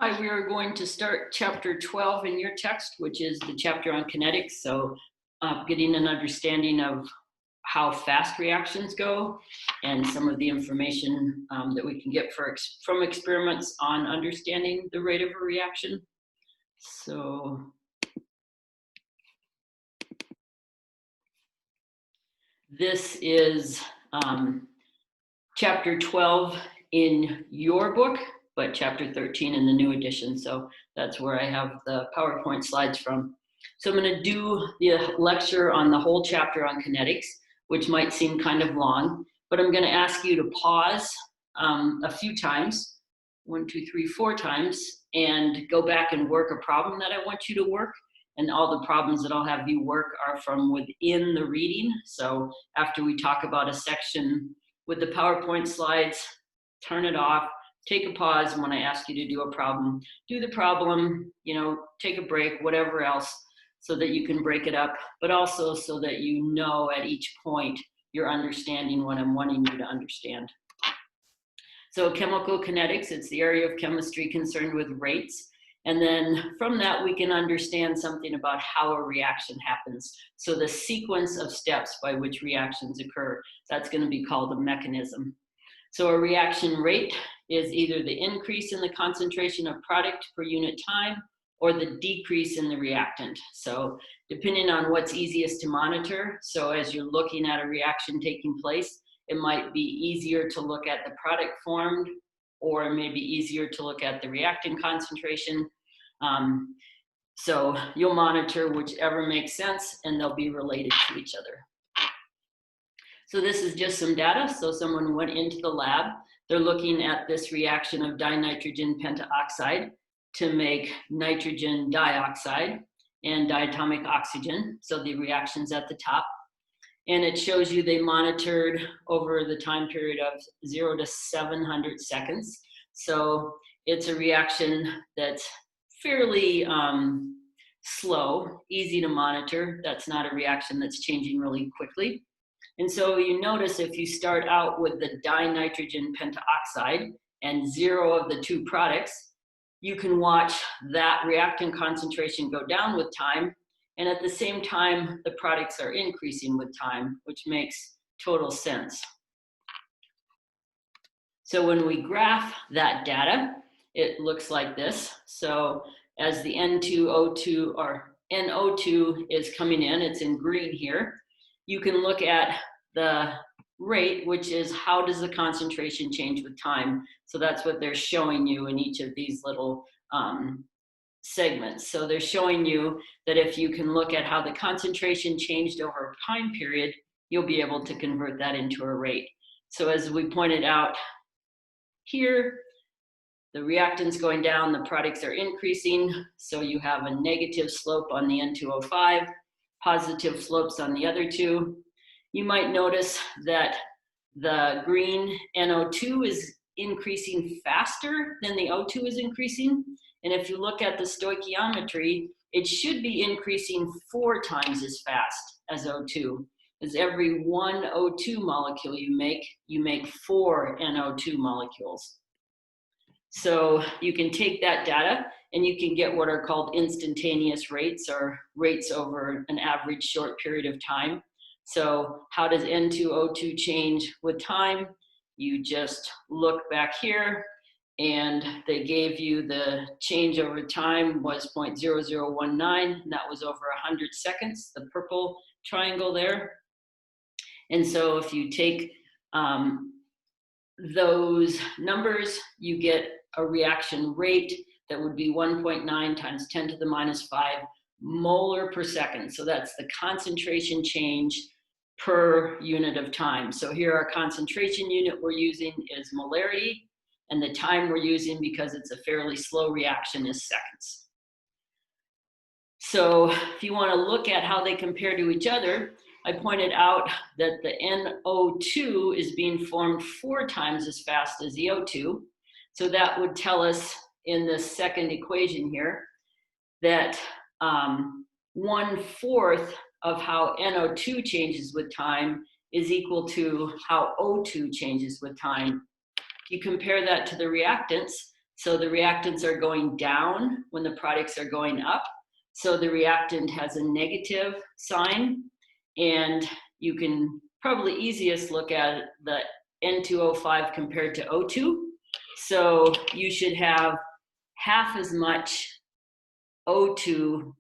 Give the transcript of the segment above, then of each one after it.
Hi, we are going to start chapter 12 in your text, which is the chapter on kinetics. So, getting an understanding of how fast reactions go and some of the information that we can get from experiments on understanding the rate of a reaction. So, this is chapter 12 in your book, but chapter 13 in the new edition. So that's where I have the PowerPoint slides from. So I'm going to do the lecture on the whole chapter on kinetics, which might seem kind of long, but I'm going to ask you to pause a few times, 1, 2, 3, 4 times, and go back and work a problem that I want you to work. And all the problems that I'll have you work are from within the reading. So after we talk about a section with the PowerPoint slides, turn it off, take a pause. When I ask you to do a problem, do the problem, take a break, whatever else, so that you can break it up, but also so that you know at each point you're understanding what I'm wanting you to understand. So chemical kinetics, it's the area of chemistry concerned with rates. And then from that, we can understand something about how a reaction happens. So the sequence of steps by which reactions occur, that's going to be called a mechanism. So a reaction rate is either the increase in the concentration of product per unit time or the decrease in the reactant. So depending on what's easiest to monitor, so as you're looking at a reaction taking place, it might be easier to look at the product formed, or it may be easier to look at the reactant concentration. So you'll monitor whichever makes sense, and they'll be related to each other. So this is just some data. So someone went into the lab. They're looking at this reaction of dinitrogen pentaoxide to make nitrogen dioxide and diatomic oxygen. So the reaction's at the top. And it shows you they monitored over the time period of 0 to 700 seconds. So it's a reaction that's fairly slow, easy to monitor. That's not a reaction that's changing really quickly. And so you notice if you start out with the dinitrogen pentaoxide and 0 of the 2 products, you can watch that reactant concentration go down with time. And at the same time, the products are increasing with time, which makes total sense. So when we graph that data, it looks like this. So as the N2O2 or NO2 is coming in, it's in green here. You can look at the rate, which is how does the concentration change with time. So that's what they're showing you in each of these little segments. So they're showing you that if you can look at how the concentration changed over a time period, you'll be able to convert that into a rate. So as we pointed out here, the reactants going down, the products are increasing. So you have a negative slope on the N2O5, positive slopes on the other two. You might notice that the green NO2 is increasing faster than the O2 is increasing. And if you look at the stoichiometry, it should be increasing 4 times as fast as O2. As every 1 O2 molecule you make 4 NO2 molecules. So you can take that data and you can get what are called instantaneous rates, or rates over an average short period of time. So how does N2O2 change with time? You just look back here, and they gave you the change over time was 0.0019, and that was over 100 seconds, the purple triangle there. And so if you take those numbers, you get a reaction rate that would be 1.9 times 10 to the minus 5 molar per second. So that's the concentration change per unit of time. So here our concentration unit we're using is molarity, and the time we're using, because it's a fairly slow reaction, is seconds. So if you want to look at how they compare to each other, I pointed out that the NO2 is being formed 4 times as fast as the O2. So that would tell us in the second equation here that 1/4 of how NO2 changes with time is equal to how O2 changes with time. If you compare that to the reactants, So the reactants are going down when the products are going up. So the reactant has a negative sign, and you can probably easiest look at the N2O5 compared to O2. So you should have half as much O2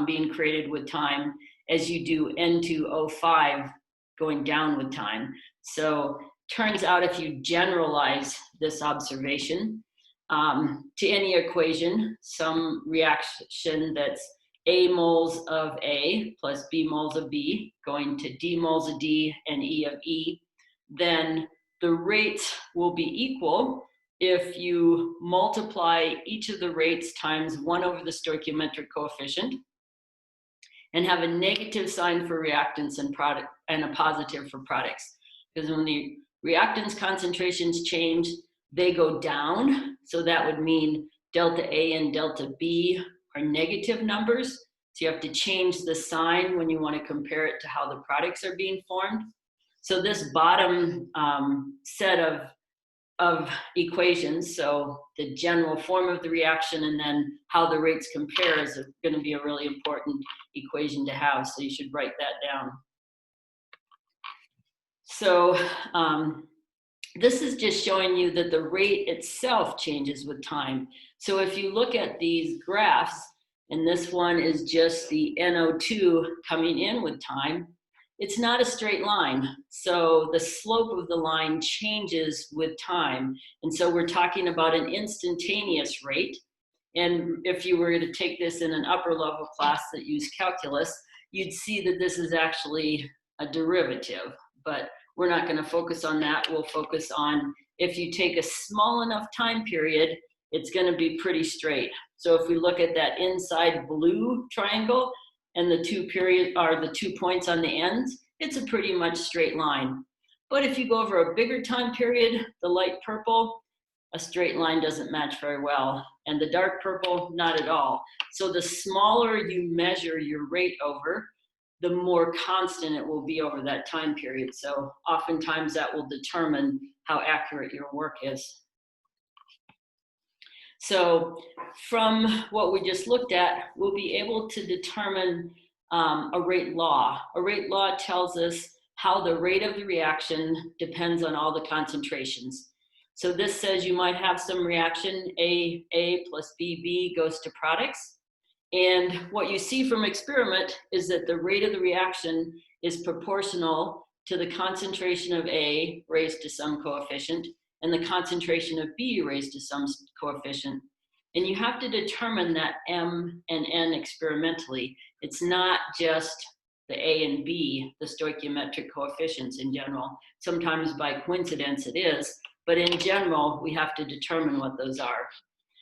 being created with time as you do N2O5 going down with time. So turns out if you generalize this observation to any equation, some reaction that's A moles of A plus B moles of B going to D moles of D and E of E, then the rates will be equal if you multiply each of the rates times 1 over the stoichiometric coefficient and have a negative sign for reactants and a positive for products. Because when the reactants concentrations change, they go down. So that would mean delta A and delta B are negative numbers. So you have to change the sign when you want to compare it to how the products are being formed. So this bottom set of equations, so the general form of the reaction and then how the rates compare is going to be a really important equation to have, so you should write that down. So this is just showing you that the rate itself changes with time. So if you look at these graphs, and this one is just the NO2 coming in with time, it's not a straight line. So the slope of the line changes with time. And so we're talking about an instantaneous rate. And if you were to take this in an upper level class that used calculus, you'd see that this is actually a derivative, but we're not going to focus on that. We'll focus on if you take a small enough time period, it's going to be pretty straight. So if we look at that inside blue triangle, and the two points on the ends, it's a pretty much straight line. But if you go over a bigger time period, the light purple, a straight line doesn't match very well. And the dark purple, not at all. So the smaller you measure your rate over, the more constant it will be over that time period. So oftentimes that will determine how accurate your work is. So from what we just looked at, we'll be able to determine a rate law. A rate law tells us how the rate of the reaction depends on all the concentrations. So this says you might have some reaction, A plus B goes to products. And what you see from experiment is that the rate of the reaction is proportional to the concentration of A raised to some coefficient and the concentration of B raised to some coefficient. And you have to determine that M and N experimentally. It's not just the A and B, the stoichiometric coefficients in general. Sometimes by coincidence it is, but in general, we have to determine what those are.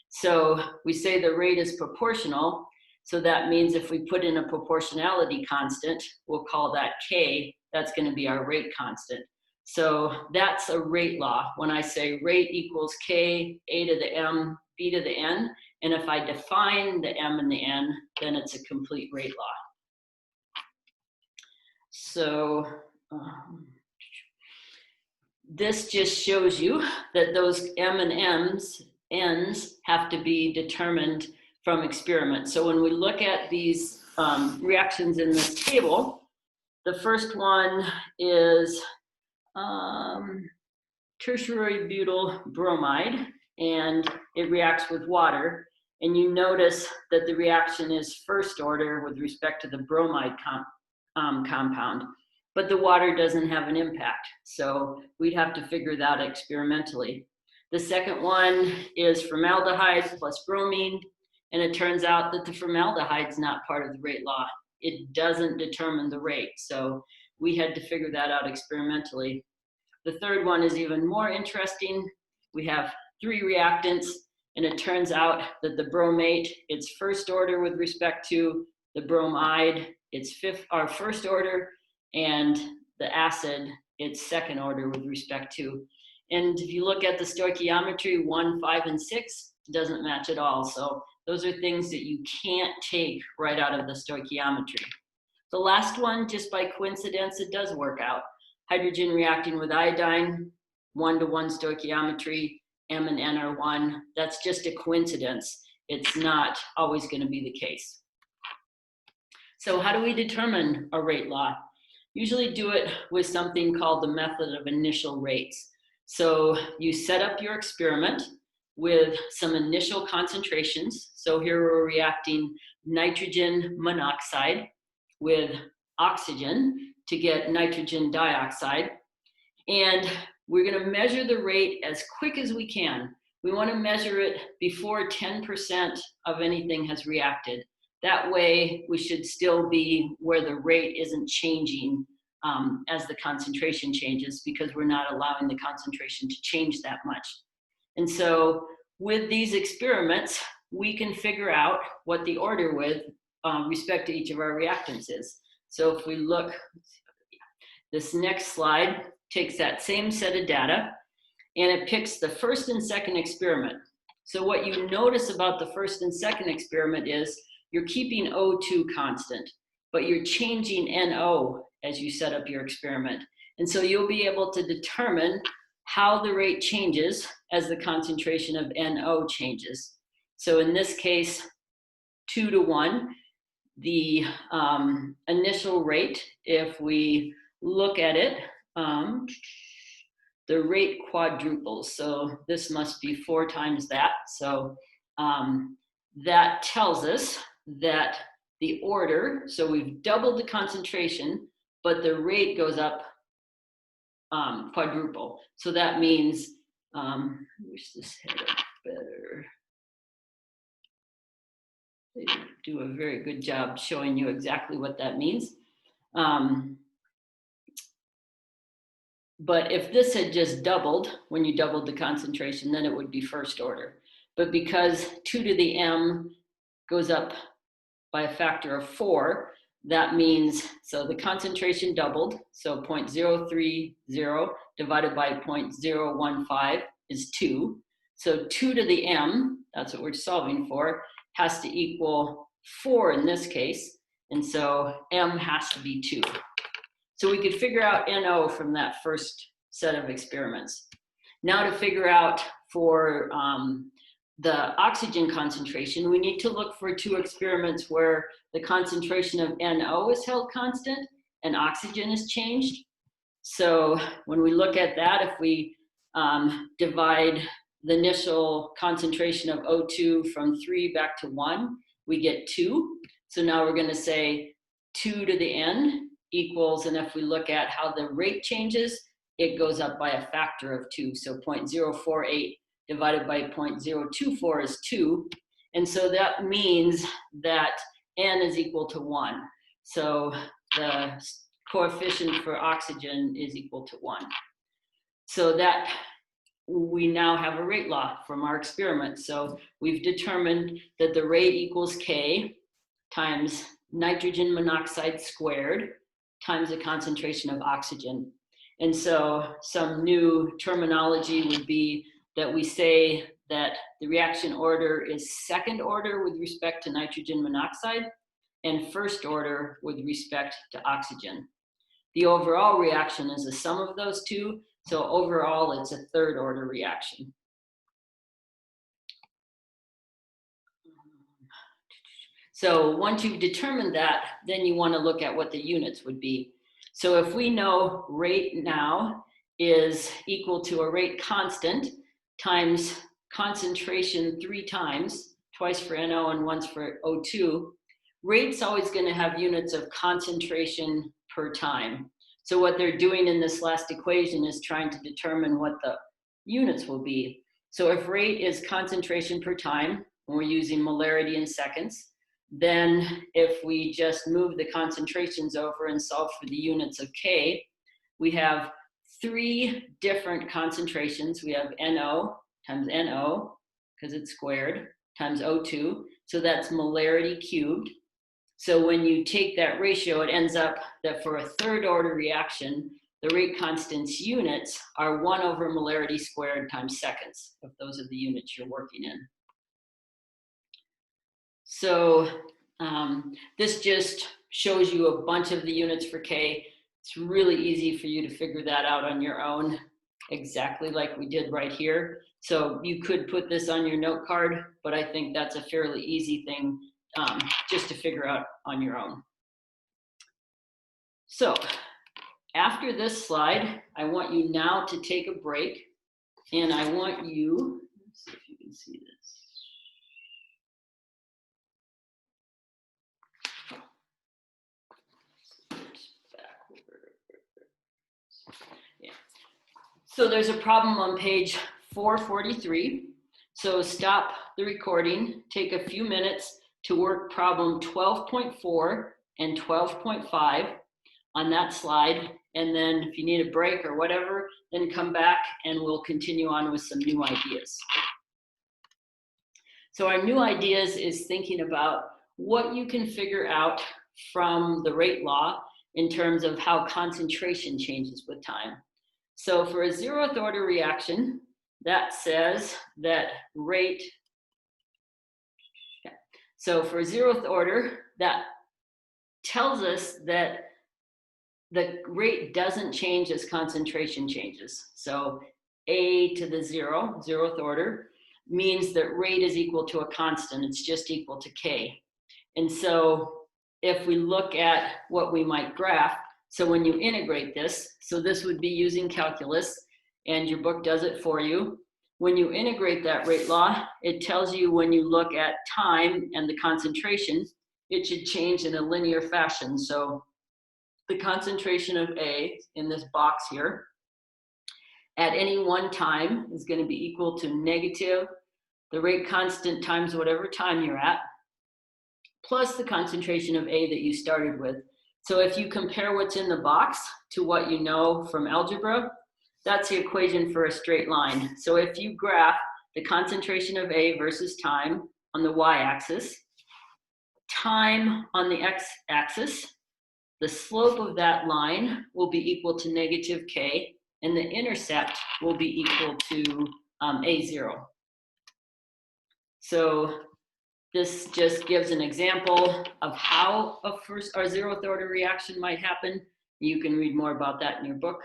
So we say the rate is proportional. So that means if we put in a proportionality constant, we'll call that K, that's going to be our rate constant. So that's a rate law. When I say rate equals K, A to the M, B to the N, and if I define the M and the N, then it's a complete rate law. So this just shows you that those M and N's have to be determined from experiment. So when we look at these reactions in this table, the first one is tertiary butyl bromide, and it reacts with water. And you notice that the reaction is first order with respect to the bromide compound, but the water doesn't have an impact. So we'd have to figure that experimentally. The second one is formaldehyde plus bromine, and it turns out that the formaldehyde is not part of the rate law. It doesn't determine the rate, so we had to figure that out experimentally. The third one is even more interesting. We have 3 reactants, and it turns out that the bromate, it's first order with respect to the bromide, it's first order, and the acid, it's second order with respect to. And if you look at the stoichiometry, 1, 5, and 6, it doesn't match at all. So those are things that you can't take right out of the stoichiometry. The last one, just by coincidence, it does work out. Hydrogen reacting with iodine, 1-to-1 stoichiometry, M and N are 1. That's just a coincidence. It's not always going to be the case. So how do we determine a rate law? Usually do it with something called the method of initial rates. So you set up your experiment with some initial concentrations. So here we're reacting nitrogen monoxide with oxygen to get nitrogen dioxide. And we're going to measure the rate as quick as we can. We want to measure it before 10% of anything has reacted. That way, we should still be where the rate isn't changing as the concentration changes, because we're not allowing the concentration to change that much. And so with these experiments, we can figure out what the order with respect to each of our reactants is. So if we look, this next slide takes that same set of data and it picks the first and second experiment. So what you notice about the first and second experiment is you're keeping O2 constant, but you're changing NO as you set up your experiment. And so you'll be able to determine how the rate changes as the concentration of NO changes. So in this case, 2 to 1, the initial rate, if we look at it, the rate quadruples. So this must be 4 times that. So that tells us that the order, so we've doubled the concentration, but the rate goes up quadruple. So that means, I wish this had a better, they do a very good job showing you exactly what that means. But if this had just doubled, when you doubled the concentration, then it would be first order. But because 2 to the M goes up by a factor of 4, that means, so the concentration doubled, so 0.030 divided by 0.015 is 2. So 2 to the M, that's what we're solving for, has to equal 4 in this case, and so M has to be 2. So we could figure out NO from that first set of experiments. Now to figure out for the oxygen concentration, we need to look for 2 experiments where the concentration of NO is held constant and oxygen is changed. So when we look at that, if we divide the initial concentration of O2 from 3 back to 1, we get 2. So now we're going to say 2 to the N equals, and if we look at how the rate changes, it goes up by a factor of 2. So 0.048 divided by 0.024 is 2. And so that means that N is equal to 1. So the coefficient for oxygen is equal to 1. So that we now have a rate law from our experiment. So we've determined that the rate equals K times nitrogen monoxide squared times the concentration of oxygen. And so some new terminology would be that we say that the reaction order is second order with respect to nitrogen monoxide and first order with respect to oxygen. The overall reaction is the sum of those two, so overall it's a third order reaction. So once you've determined that, then you want to look at what the units would be. So if we know rate now is equal to a rate constant times concentration 3 times, twice for NO and once for O2, rate's always going to have units of concentration per time. So what they're doing in this last equation is trying to determine what the units will be. So if rate is concentration per time, and we're using molarity in seconds, then if we just move the concentrations over and solve for the units of K, we have 3 different concentrations. We have NO times NO, because it's squared, times O2. So that's molarity cubed. So when you take that ratio, it ends up that for a third order reaction, the rate constant's units are 1 over molarity squared times seconds, if those are the units you're working in. So this just shows you a bunch of the units for K. It's really easy for you to figure that out on your own. exactly like we did right here. So you could put this on your note card, but I think that's a fairly easy thing just to figure out on your own. So after this slide, I want you now to take a break, and I want you, let's see if you can see this. Yeah. So there's a problem on page 443. So stop the recording, take a few minutes to work problem 12.4 and 12.5 on that slide. And then if you need a break or whatever, then come back and we'll continue on with some new ideas. So our new ideas is thinking about what you can figure out from the rate law in terms of how concentration changes with time. So for a 0th order reaction, that says that rate, so for 0th order, that tells us that the rate doesn't change as concentration changes. So A to the 0th order, means that rate is equal to a constant. It's just equal to K. And so if we look at what we might graph, so when you integrate this, so this would be using calculus, and your book does it for you. When you integrate that rate law, it tells you when you look at time and the concentration, it should change in a linear fashion. So the concentration of A in this box here at any one time is going to be equal to negative the rate constant times whatever time you're at, plus the concentration of A that you started with. So if you compare what's in the box to what you know from algebra, that's the equation for a straight line. So if you graph the concentration of A versus time on the y-axis, time on the x-axis, the slope of that line will be equal to negative K, and the intercept will be equal to A0. So this just gives an example of how a 0th order reaction might happen. You can read more about that in your book.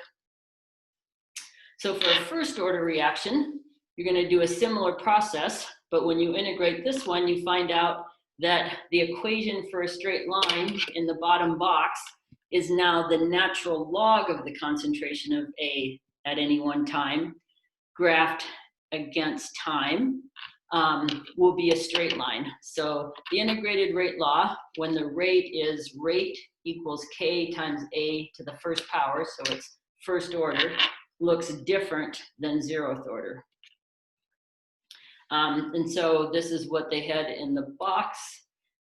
So for a 1st order reaction, you're going to do a similar process, but when you integrate this one, you find out that the equation for a straight line in the bottom box is now the natural log of the concentration of A at any one time, graphed against time, will be a straight line. So the integrated rate law, when the rate is rate equals K times A to the 1st power, so it's 1st order, looks different than 0th order. And so this is what they had in the box,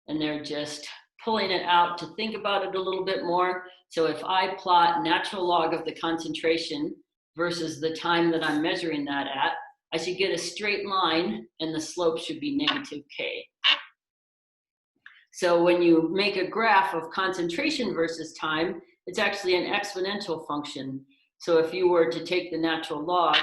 and they're just pulling it out to think about it a little bit more. So if I plot natural log of the concentration versus the time that I'm measuring that at, I should get a straight line, and the slope should be negative K. So when you make a graph of concentration versus time, it's actually an exponential function. So if you were to take the natural log,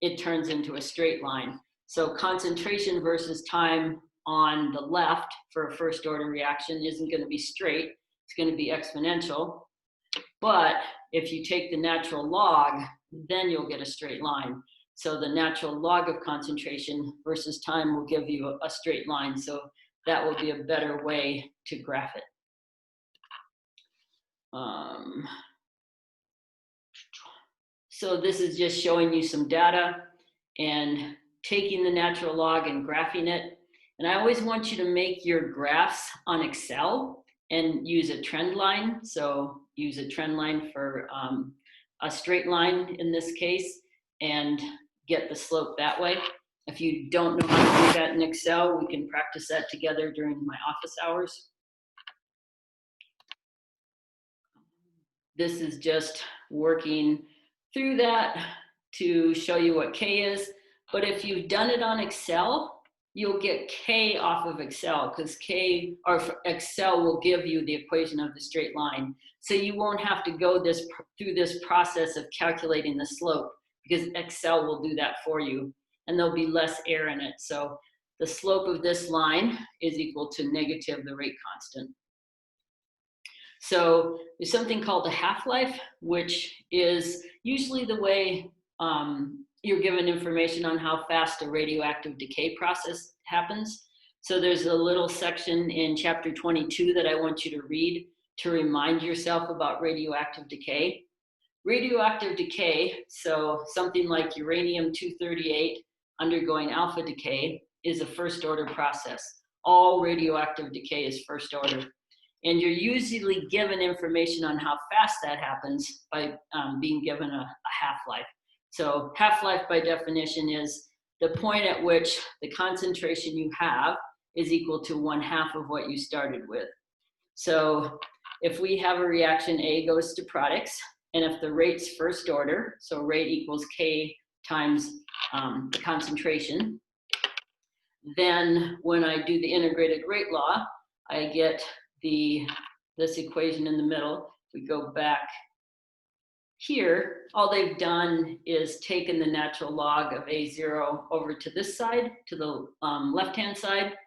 it turns into a straight line. So concentration versus time on the left for a 1st order reaction isn't going to be straight. It's going to be exponential. But if you take the natural log, then you'll get a straight line. So the natural log of concentration versus time will give you a straight line. So that will be a better way to graph it. So this is just showing you some data and taking the natural log and graphing it. And I always want you to make your graphs on Excel and use a trend line. So use a trend line for a straight line in this case, and get the slope that way. If you don't know how to do that in Excel, we can practice that together during my office hours. This is just working through that to show you what K is. But if you've done it on Excel, you'll get K off of Excel, because Excel will give you the equation of the straight line. So you won't have to go through this process of calculating the slope, because Excel will do that for you, and there'll be less error in it. So the slope of this line is equal to negative the rate constant. So there's something called a half-life, which is usually the way you're given information on how fast a radioactive decay process happens. So there's a little section in chapter 22 that I want you to read to remind yourself about radioactive decay. Radioactive decay, so something like uranium-238 undergoing alpha decay, is a first order process. All radioactive decay is first order. And you're usually given information on how fast that happens by being given a half-life. So half-life by definition is the point at which the concentration you have is equal to 1/2 of what you started with. So if we have a reaction, A goes to products, and if the rate's first order, so rate equals K times the concentration, then when I do the integrated rate law, I get this equation in the middle. If we go back here, all they've done is taken the natural log of A0 over to this side, to the left-hand side,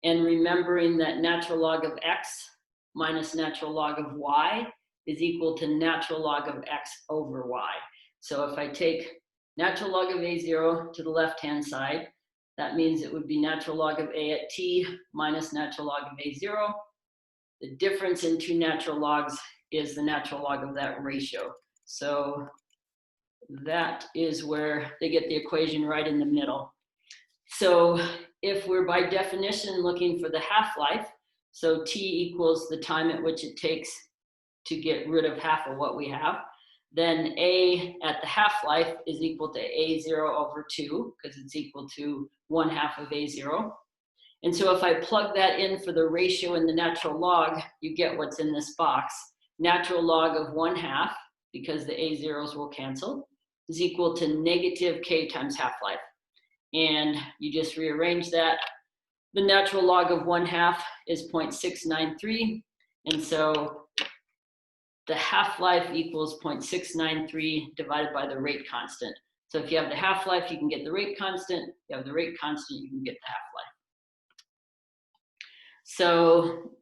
and remembering that natural log of X minus natural log of Y is equal to natural log of X over Y. So if I take natural log of A0 to the left-hand side, that means it would be natural log of A at T minus natural log of A0. The difference in two natural logs is the natural log of that ratio. So that is where they get the equation right in the middle. So if we're by definition looking for the half-life, so T equals the time at which it takes to get rid of half of what we have, then A at the half-life is equal to A0 over 2, because it's equal to 1/2 of A0. And so if I plug that in for the ratio in the natural log, you get what's in this box. Natural log of 1/2, because the A0s will cancel, is equal to negative K times half-life. And you just rearrange that. The natural log of 1/2 is 0.693. And so the half-life equals 0.693 divided by the rate constant. So if you have the half-life, you can get the rate constant. If you have the rate constant, you can get the half-life. So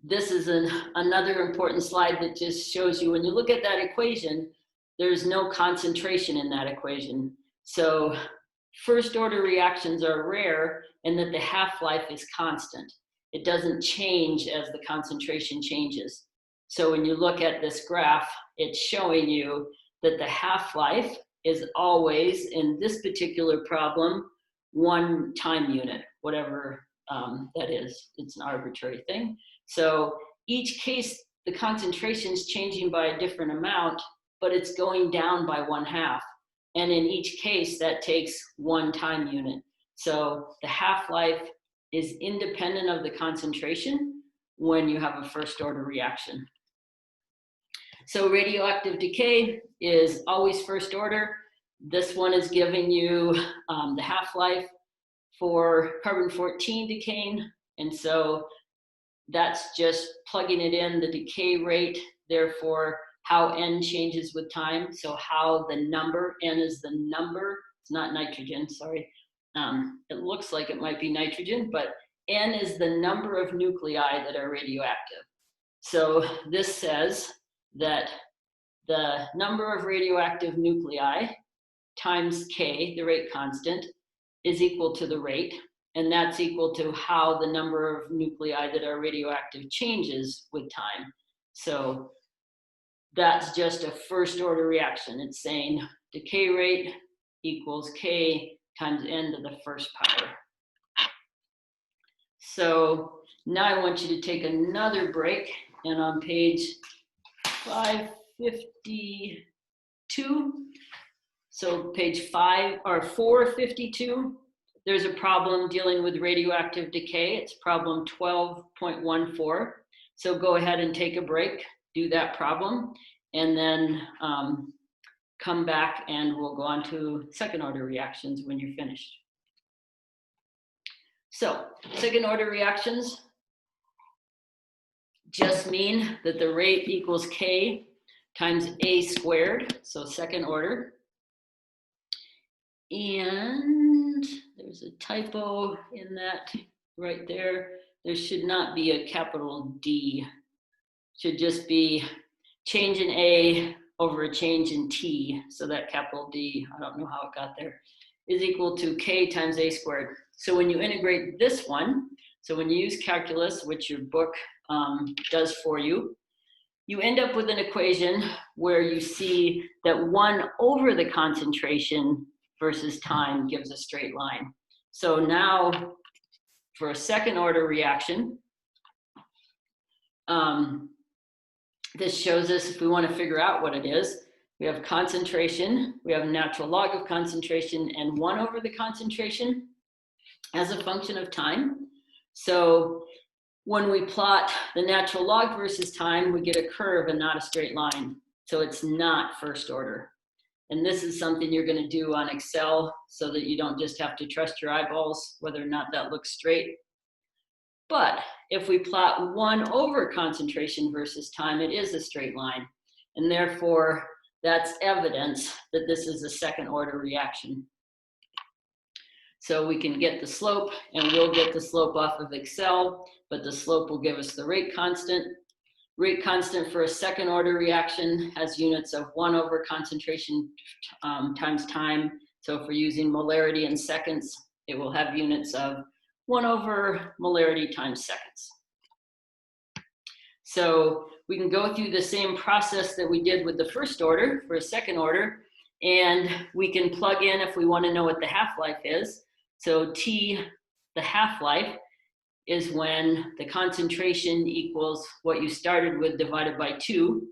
this is another important slide that just shows you when you look at that equation, there's no concentration in that equation. So first order reactions are rare in that the half-life is constant. It doesn't change as the concentration changes. So when you look at this graph, it's showing you that the half-life is always, in this particular problem, 1 time unit, whatever that is. It's an arbitrary thing. So each case, the concentration is changing by a different amount, but it's going down by 1/2. And in each case, that takes 1 time unit. So the half-life is independent of the concentration when you have a first order reaction. So radioactive decay is always first order. This one is giving you the half-life for carbon-14 decaying. And so that's just plugging it in, the decay rate, therefore how N changes with time. So how the number, N is the number, it's not nitrogen, sorry. It looks like it might be nitrogen, but N is the number of nuclei that are radioactive. So this says that the number of radioactive nuclei times K, the rate constant, is equal to the rate, and that's equal to how the number of nuclei that are radioactive changes with time. So that's just a first order reaction. It's saying decay rate equals K times N to the first power. So now I want you to take another break, and on page 552, so page 452, there's a problem dealing with radioactive decay. It's problem 12.14. So go ahead and take a break, do that problem, and then come back and we'll go on to second order reactions when you're finished. So second order reactions just mean that the rate equals K times A squared, so second order. And there's a typo in that right there. There should not be a capital D. It should just be change in A over a change in T. So that capital D, I don't know how it got there, is equal to K times A squared. So when you integrate this one, so when you use calculus, which your book does for you, you end up with an equation where you see that 1 over the concentration versus time gives a straight line. So now for a second order reaction, this shows us if we want to figure out what it is, we have concentration, we have natural log of concentration and 1 over the concentration as a function of time. So when we plot the natural log versus time, we get a curve and not a straight line. So it's not first order. And this is something you're going to do on Excel so that you don't just have to trust your eyeballs whether or not that looks straight. But if we plot 1 over concentration versus time, it is a straight line. And therefore, that's evidence that this is a second order reaction. So we can get the slope, and we'll get the slope off of Excel, but the slope will give us the rate constant. Rate constant for a second order reaction has units of 1 over concentration times time. So if we're using molarity in seconds, it will have units of 1 over molarity times seconds. So we can go through the same process that we did with the first order for a second order, and we can plug in if we want to know what the half-life is. So T, the half-life, is when the concentration equals what you started with divided by 2.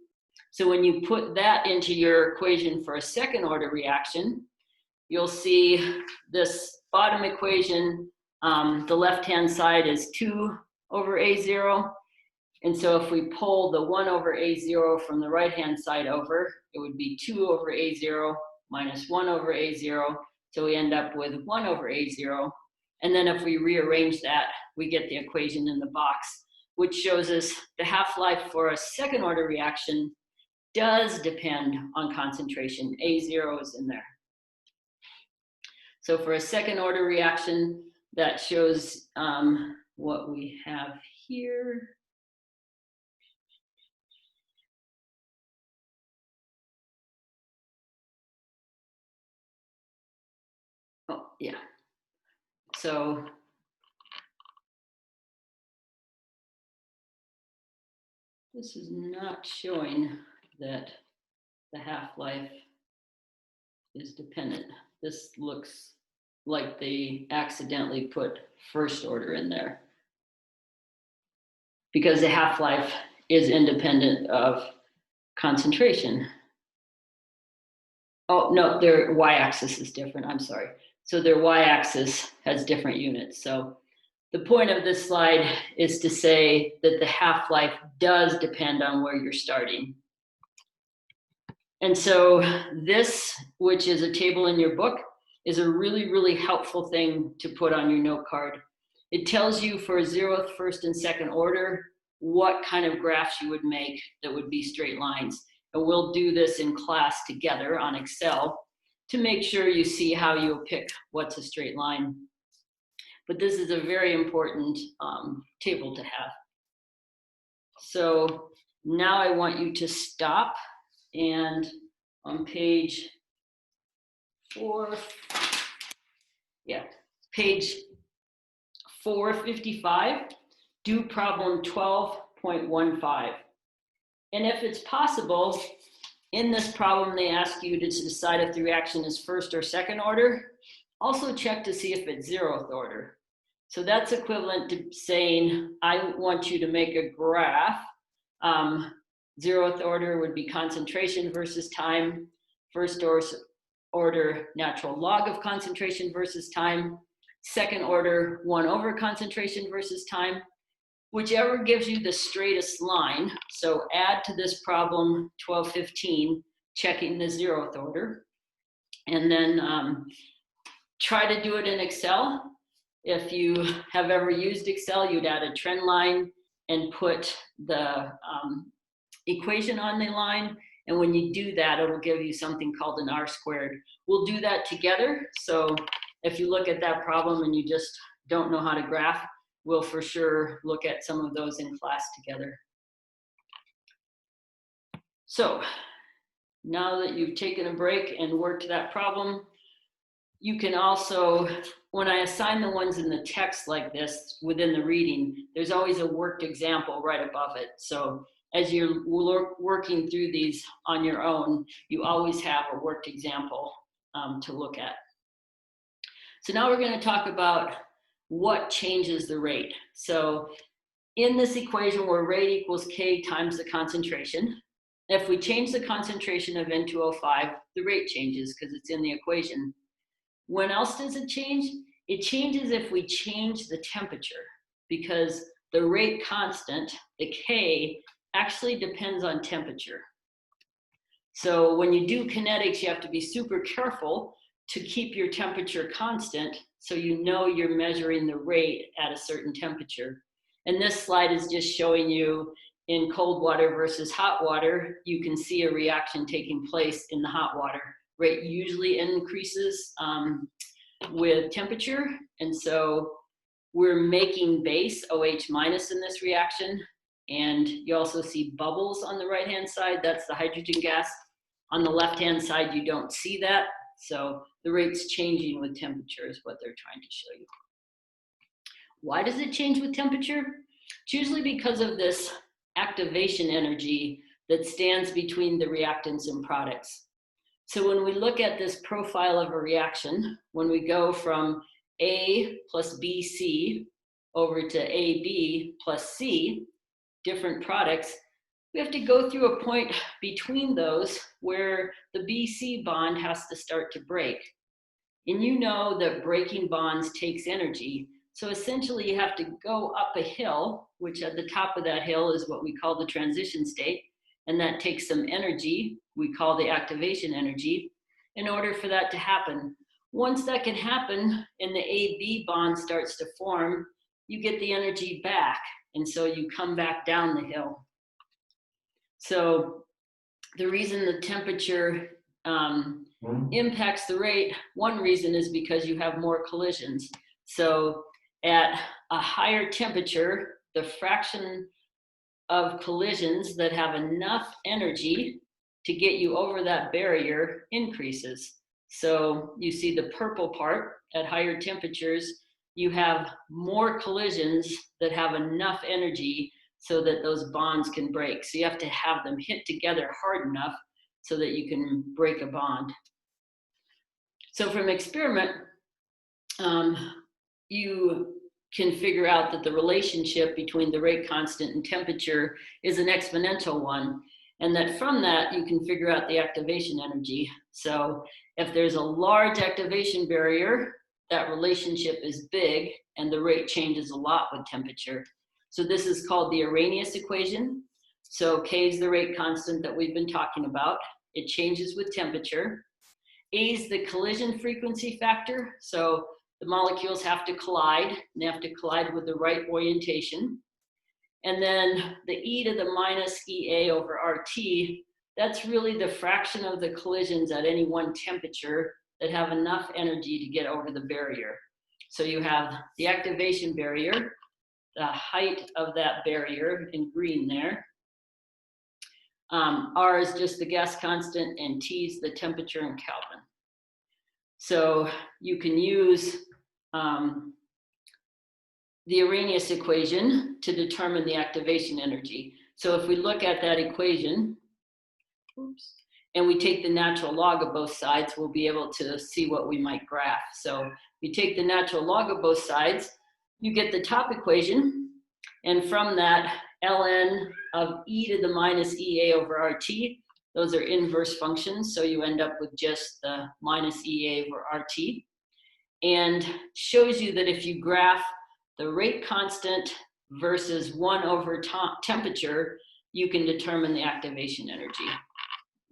So when you put that into your equation for a second order reaction, you'll see this bottom equation, the left-hand side is 2 over A0. And so if we pull the 1 over A0 from the right-hand side over, it would be 2 over A0 minus 1 over A0. So we end up with 1 over A0. And then if we rearrange that, we get the equation in the box, which shows us the half-life for a second order reaction does depend on concentration. A0 is in there. So for a second order reaction, that shows what we have here. Oh, yeah. So this is not showing that the half-life is dependent. This looks like they accidentally put first order in there because the half-life is independent of concentration. Oh, no, their y-axis is different, I'm sorry. So their y-axis has different units. So the point of this slide is to say that the half-life does depend on where you're starting. And so this, which is a table in your book, is a really, really helpful thing to put on your note card. It tells you for 0th, 1st, and 2nd order what kind of graphs you would make that would be straight lines. And we'll do this in class together on Excel to make sure you see how you'll pick what's a straight line. But this is a very important table to have. So now I want you to stop, and on page 455, do problem 12.15. And if it's possible, in this problem, they ask you to decide if the reaction is first or second order. Also check to see if it's 0th order. So that's equivalent to saying, I want you to make a graph. 0th order would be concentration versus time. First order, natural log of concentration versus time. Second order, 1 over concentration versus time. Whichever gives you the straightest line. So add to this problem 1215, checking the 0th order. And then try to do it in Excel. If you have ever used Excel, you'd add a trend line and put the equation on the line. And when you do that, it'll give you something called an R-squared. We'll do that together. So if you look at that problem and you just don't know how to graph, we'll for sure look at some of those in class together. So now that you've taken a break and worked that problem, you can also, when I assign the ones in the text like this within the reading, there's always a worked example right above it. So as you're working through these on your own, you always have a worked example to look at. So now we're going to talk about what changes the rate. So in this equation where rate equals K times the concentration, if we change the concentration of N2O5, the rate changes because it's in the equation. When else does it change? It changes if we change the temperature, because the rate constant, the K, actually depends on temperature. So when you do kinetics, you have to be super careful to keep your temperature constant so you know you're measuring the rate at a certain temperature. And this slide is just showing you in cold water versus hot water, you can see a reaction taking place in the hot water. Rate usually increases with temperature, and so we're making base OH minus in this reaction, and you also see bubbles on the right hand side. That's the hydrogen gas. On the left hand side you don't see that, so the rate's changing with temperature is what they're trying to show you. Why does it change with temperature? It's usually because of this activation energy that stands between the reactants and products. So when we look at this profile of a reaction, when we go from A plus BC over to AB plus C, different products, we have to go through a point between those where the BC bond has to start to break. And you know that breaking bonds takes energy. So essentially you have to go up a hill, which at the top of that hill is what we call the transition state. And that takes some energy, we call the activation energy, in order for that to happen. Once that can happen and the AB bond starts to form, you get the energy back. And so you come back down the hill. So the reason the temperature impacts the rate, one reason is because you have more collisions. So at a higher temperature, the fraction of collisions that have enough energy to get you over that barrier increases. So you see the purple part at higher temperatures, you have more collisions that have enough energy so that those bonds can break. So you have to have them hit together hard enough so that you can break a bond. So from experiment, you can figure out that the relationship between the rate constant and temperature is an exponential one, and that from that you can figure out the activation energy. So if there's a large activation barrier, that relationship is big and the rate changes a lot with temperature. So this is called the Arrhenius equation. So K is the rate constant that we've been talking about. It changes with temperature. A is the collision frequency factor. So the molecules have to collide, and they have to collide with the right orientation. And then the e to the minus EA over RT, that's really the fraction of the collisions at any one temperature that have enough energy to get over the barrier. So you have the activation barrier, the height of that barrier in green there. R is just the gas constant, and T is the temperature in Kelvin. So you can use the Arrhenius equation to determine the activation energy. So if we look at that equation, and we take the natural log of both sides, we'll be able to see what we might graph. So you take the natural log of both sides, you get the top equation, and from that, ln of e to the minus EA over RT, those are inverse functions, so you end up with just the minus EA over RT, and shows you that if you graph the rate constant versus 1 over temperature, you can determine the activation energy.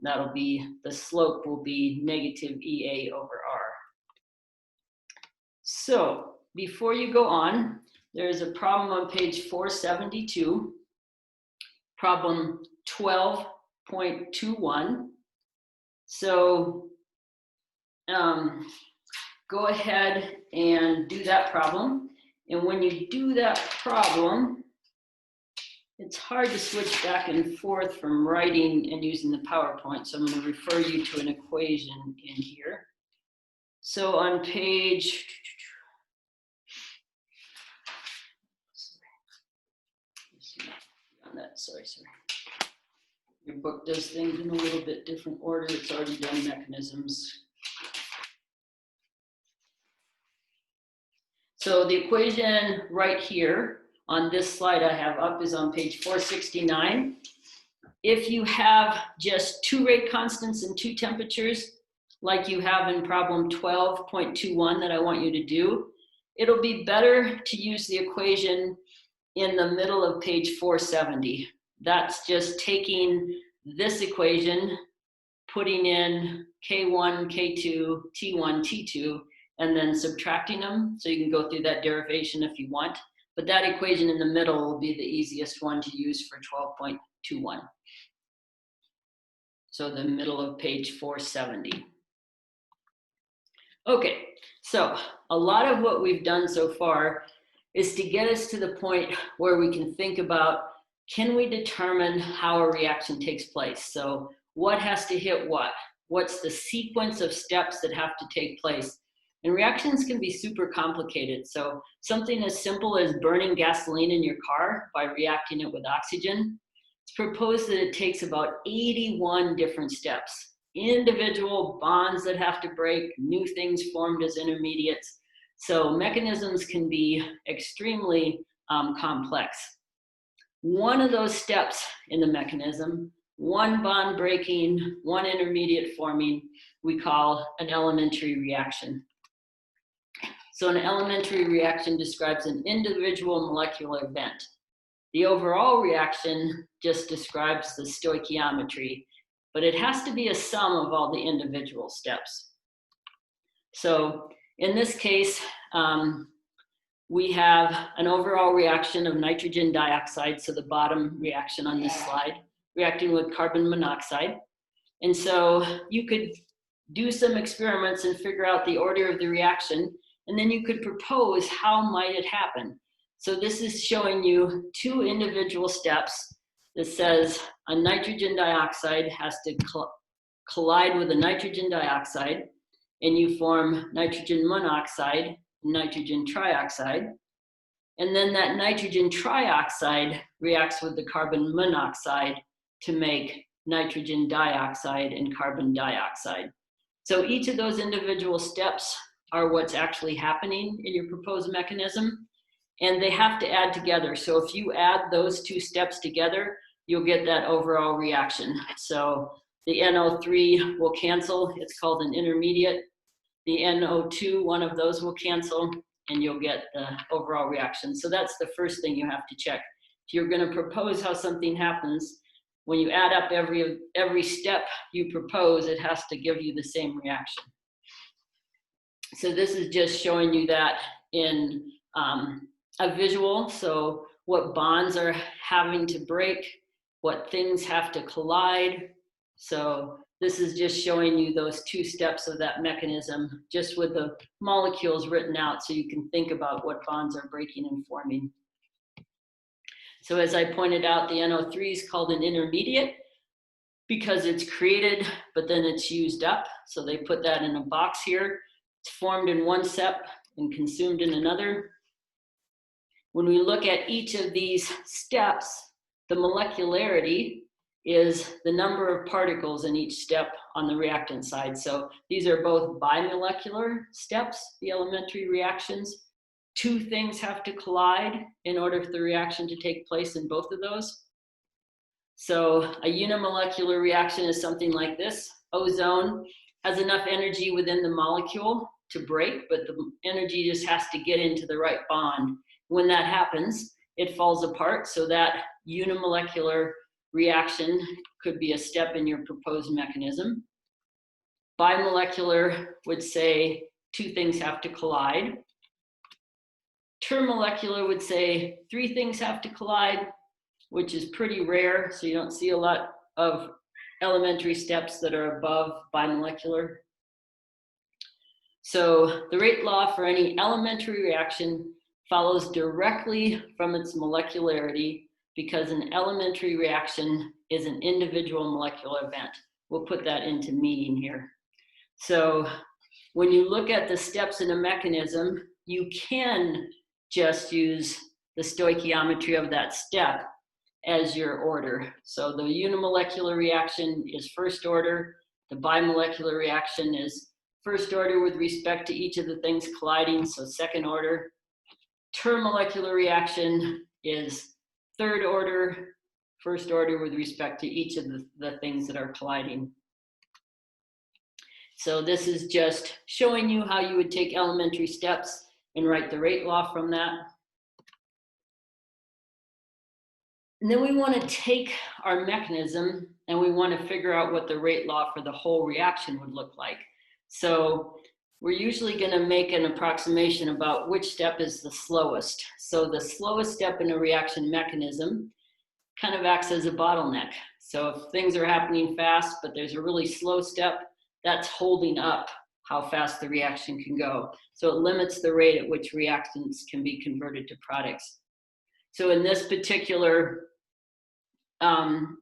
That'll be, the slope will be negative EA over R. So before you go on, there's a problem on page 472, problem 12.21. So go ahead and do that problem. And when you do that problem, It's hard to switch back and forth from writing and using the PowerPoint, so I'm going to refer you to an equation in here. So on page, on that, sorry. Your book does things in a little bit different order. It's already done mechanisms. So the equation right here on this slide I have up is on page 469. If you have just 2 rate constants and 2 temperatures, like you have in problem 12.21 that I want you to do, it'll be better to use the equation in the middle of page 470. That's just taking this equation, putting in K1, K2, T1, T2, and then subtracting them. So you can go through that derivation if you want. But that equation in the middle will be the easiest one to use for 12.21. So the middle of page 470. Okay, so a lot of what we've done so far is to get us to the point where we can think about, can we determine how a reaction takes place? So what has to hit what? What's the sequence of steps that have to take place? And reactions can be super complicated. So something as simple as burning gasoline in your car by reacting it with oxygen, it's proposed that it takes about 81 different steps. Individual bonds that have to break, new things formed as intermediates. So mechanisms can be extremely complex. One of those steps in the mechanism, one bond breaking, one intermediate forming, we call an elementary reaction. So an elementary reaction describes an individual molecular event. The overall reaction just describes the stoichiometry, but it has to be a sum of all the individual steps. So in this case, we have an overall reaction of nitrogen dioxide, so the bottom reaction on this slide, reacting with carbon monoxide. And so you could do some experiments and figure out the order of the reaction, and then you could propose how might it happen. So this is showing you 2 individual steps that says a nitrogen dioxide has to collide with a nitrogen dioxide, and you form nitrogen monoxide, nitrogen trioxide. And then that nitrogen trioxide reacts with the carbon monoxide to make nitrogen dioxide and carbon dioxide. So each of those individual steps are what's actually happening in your proposed mechanism, and they have to add together. So if you add those 2 steps together, you'll get that overall reaction. So the NO3 will cancel, it's called an intermediate. The NO2, one of those will cancel, and you'll get the overall reaction. So that's the first thing you have to check. If you're going to propose how something happens, when you add up every step you propose, it has to give you the same reaction. So this is just showing you that in a visual. So what bonds are having to break, what things have to collide. So this is just showing you those 2 steps of that mechanism, just with the molecules written out so you can think about what bonds are breaking and forming. So as I pointed out, the NO3 is called an intermediate because it's created, but then it's used up. So they put that in a box here. It's formed in one step and consumed in another. When we look at each of these steps, the molecularity is the number of particles in each step on the reactant side. So these are both bimolecular steps, the elementary reactions. 2 things have to collide in order for the reaction to take place in both of those. So a unimolecular reaction is something like this. Ozone has enough energy within the molecule to break, but the energy just has to get into the right bond. When that happens, it falls apart. So that unimolecular reaction could be a step in your proposed mechanism. Bimolecular would say 2 things have to collide. Termolecular would say 3 things have to collide, which is pretty rare. So you don't see a lot of elementary steps that are above bimolecular. So the rate law for any elementary reaction follows directly from its molecularity because an elementary reaction is an individual molecular event. We'll put that into meaning here. So when you look at the steps in a mechanism, you can just use the stoichiometry of that step as your order. So the unimolecular reaction is first order. The bimolecular reaction is first order with respect to each of the things colliding, so second order. Termolecular reaction is third order, first order with respect to each of the things that are colliding. So this is just showing you how you would take elementary steps and write the rate law from that. And then we want to take our mechanism and we want to figure out what the rate law for the whole reaction would look like. So we're usually going to make an approximation about which step is the slowest. So the slowest step in a reaction mechanism kind of acts as a bottleneck. So if things are happening fast, but there's a really slow step, that's holding up how fast the reaction can go. So it limits the rate at which reactants can be converted to products. So in this particular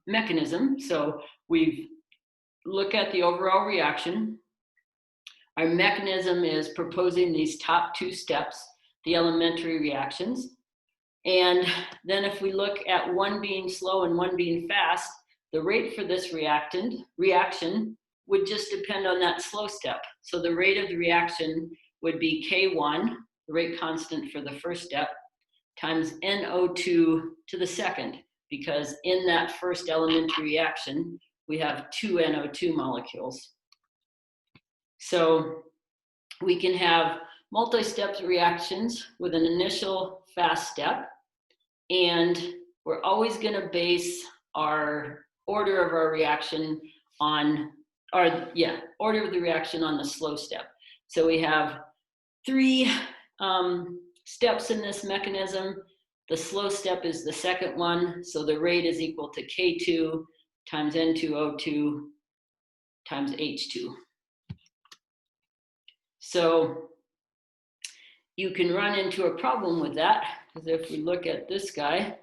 mechanism, so we look at the overall reaction. Our mechanism is proposing these top two steps, the elementary reactions. And then if we look at one being slow and one being fast, the rate for this reaction would just depend on that slow step. So the rate of the reaction would be K1, the rate constant for the first step, times NO2 to the second, because in that first elementary reaction, we have two NO2 molecules. So we can have multi-step reactions with an initial fast step, and we're always going to base our order of our reaction on, order of the reaction on the slow step. So we have three steps in this mechanism. The slow step is the second one, so the rate is equal to K2 times N2O2 times H2. So you can run into a problem with that, because if we look at this guy,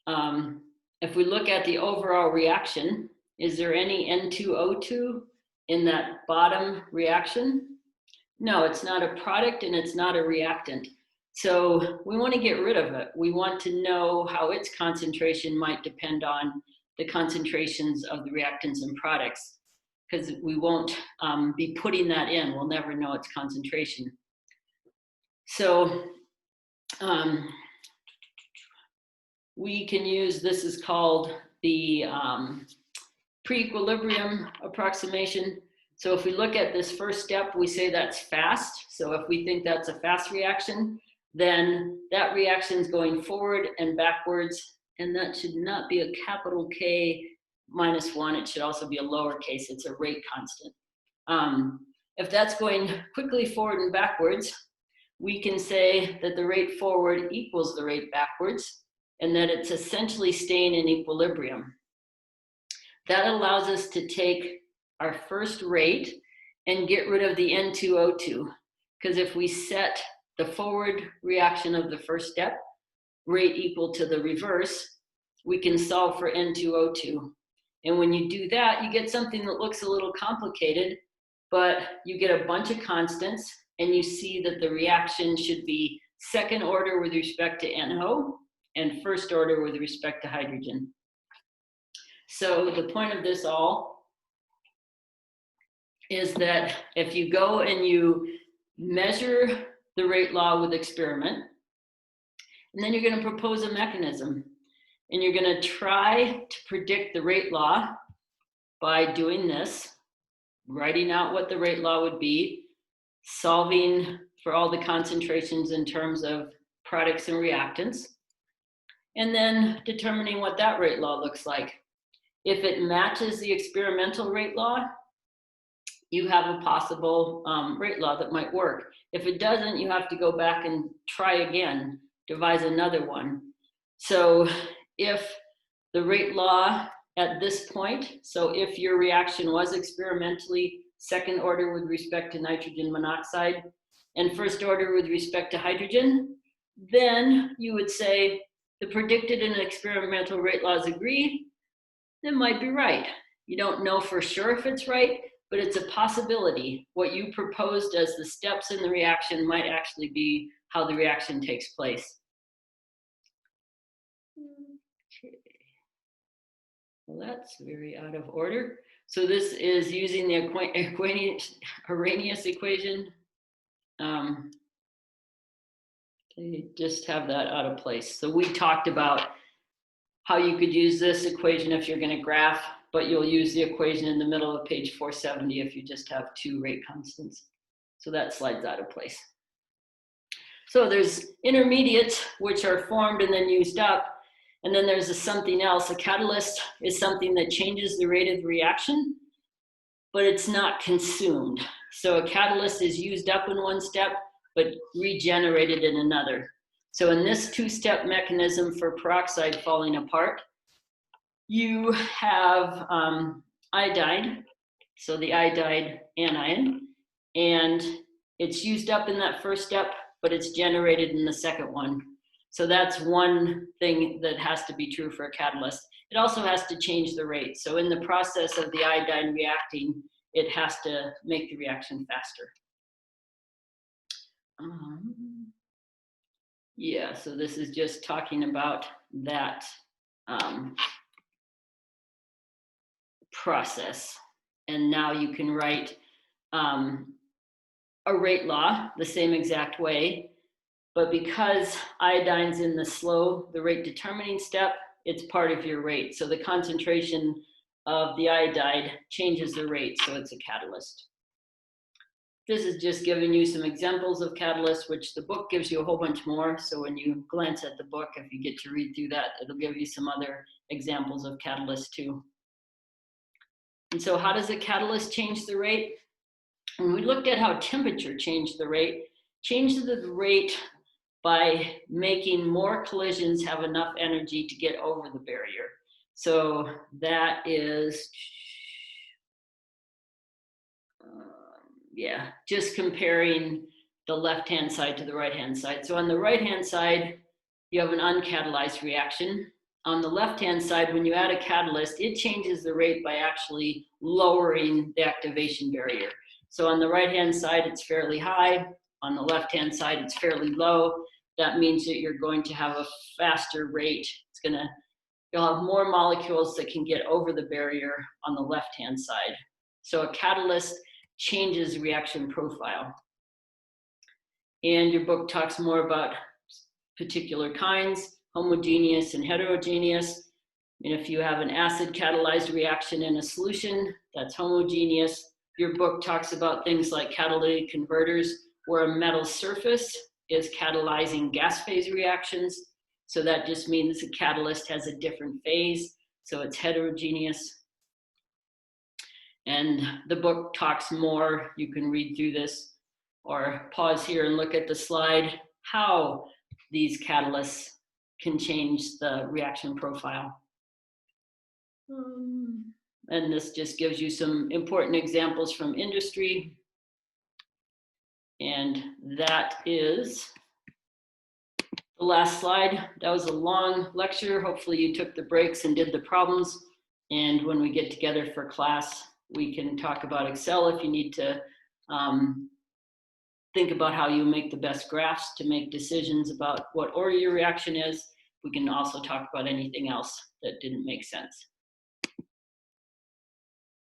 if we look at the overall reaction, is there any N2O2 in that bottom reaction? No, it's not a product and it's not a reactant. So we want to get rid of it. We want to know how its concentration might depend on the concentrations of the reactants and products, because we won't be putting that in. We'll never know its concentration. So we can use, this is called the pre-equilibrium approximation. So if we look at this first step, we say that's fast. So if we think that's a fast reaction, then that reaction is going forward and backwards, and that should not be a capital K -1. It should also be a lowercase. It's a rate constant. If that's going quickly forward and backwards, we can say that the rate forward equals the rate backwards, and that it's essentially staying in equilibrium. That allows us to take our first rate and get rid of the N2O2, because if we set the forward reaction of the first step rate equal to the reverse, we can solve for N2O2. And when you do that, you get something that looks a little complicated, but you get a bunch of constants, and you see that the reaction should be second order with respect to NO and first order with respect to hydrogen. So the point of this all is that if you go and you measure the rate law with experiment, and then you're going to propose a mechanism, and you're going to try to predict the rate law by doing this, writing out what the rate law would be, solving for all the concentrations in terms of products and reactants, and then determining what that rate law looks like. If it matches the experimental rate law, you have a possible rate law that might work. If it doesn't, you have to go back and try again, devise another one. So if the rate law at this point, so if your reaction was experimentally second order with respect to nitrogen monoxide and first order with respect to hydrogen, then you would say the predicted and experimental rate laws agree, that might be right. You don't know for sure if it's right, but it's a possibility. What you proposed as the steps in the reaction might actually be how the reaction takes place. Okay. Well, that's very out of order. So this is using the Arrhenius equation. They just have that out of place. So we talked about how you could use this equation if you're going to graph, but you'll use the equation in the middle of page 470 if you just have two rate constants. So that slides out of place. So there's intermediates, which are formed and then used up. And then there's something else. A catalyst is something that changes the rate of the reaction, but it's not consumed. So a catalyst is used up in one step, but regenerated in another. So in this two-step mechanism for peroxide falling apart, you have iodide, so the iodide anion, and it's used up in that first step, but it's generated in the second one. So that's one thing that has to be true for a catalyst. It also has to change the rate. So in the process of the iodine reacting, it has to make the reaction faster. Yeah, so this is just talking about that process. And now you can write a rate law the same exact way, but because iodine's in the rate determining step, it's part of your rate. So the concentration of the iodide changes the rate, so it's a catalyst. This is just giving you some examples of catalysts, which the book gives you a whole bunch more. So when you glance at the book, if you get to read through that, it'll give you some other examples of catalysts too. And so how does a catalyst change the rate? When we looked at how temperature changed the rate by making more collisions have enough energy to get over the barrier. So that is, just comparing the left-hand side to the right-hand side. So on the right-hand side, you have an uncatalyzed reaction. On the left-hand side, when you add a catalyst, it changes the rate by actually lowering the activation barrier. So on the right-hand side, it's fairly high. On the left-hand side, it's fairly low. That means that you're going to have a faster rate. You'll have more molecules that can get over the barrier on the left-hand side. So a catalyst changes reaction profile. And your book talks more about particular kinds, homogeneous and heterogeneous. And if you have an acid catalyzed reaction in a solution, that's homogeneous. Your book talks about things like catalytic converters, where a metal surface is catalyzing gas phase reactions. So that just means the catalyst has a different phase, so it's heterogeneous. And the book talks more, you can read through this or pause here and look at the slide, how these catalysts can change the reaction profile. And this just gives you some important examples from industry. And that is the last slide. That was a long lecture. Hopefully you took the breaks and did the problems. And when we get together for class, we can talk about Excel if you need to think about how you make the best graphs to make decisions about what order your reaction is. We can also talk about anything else that didn't make sense.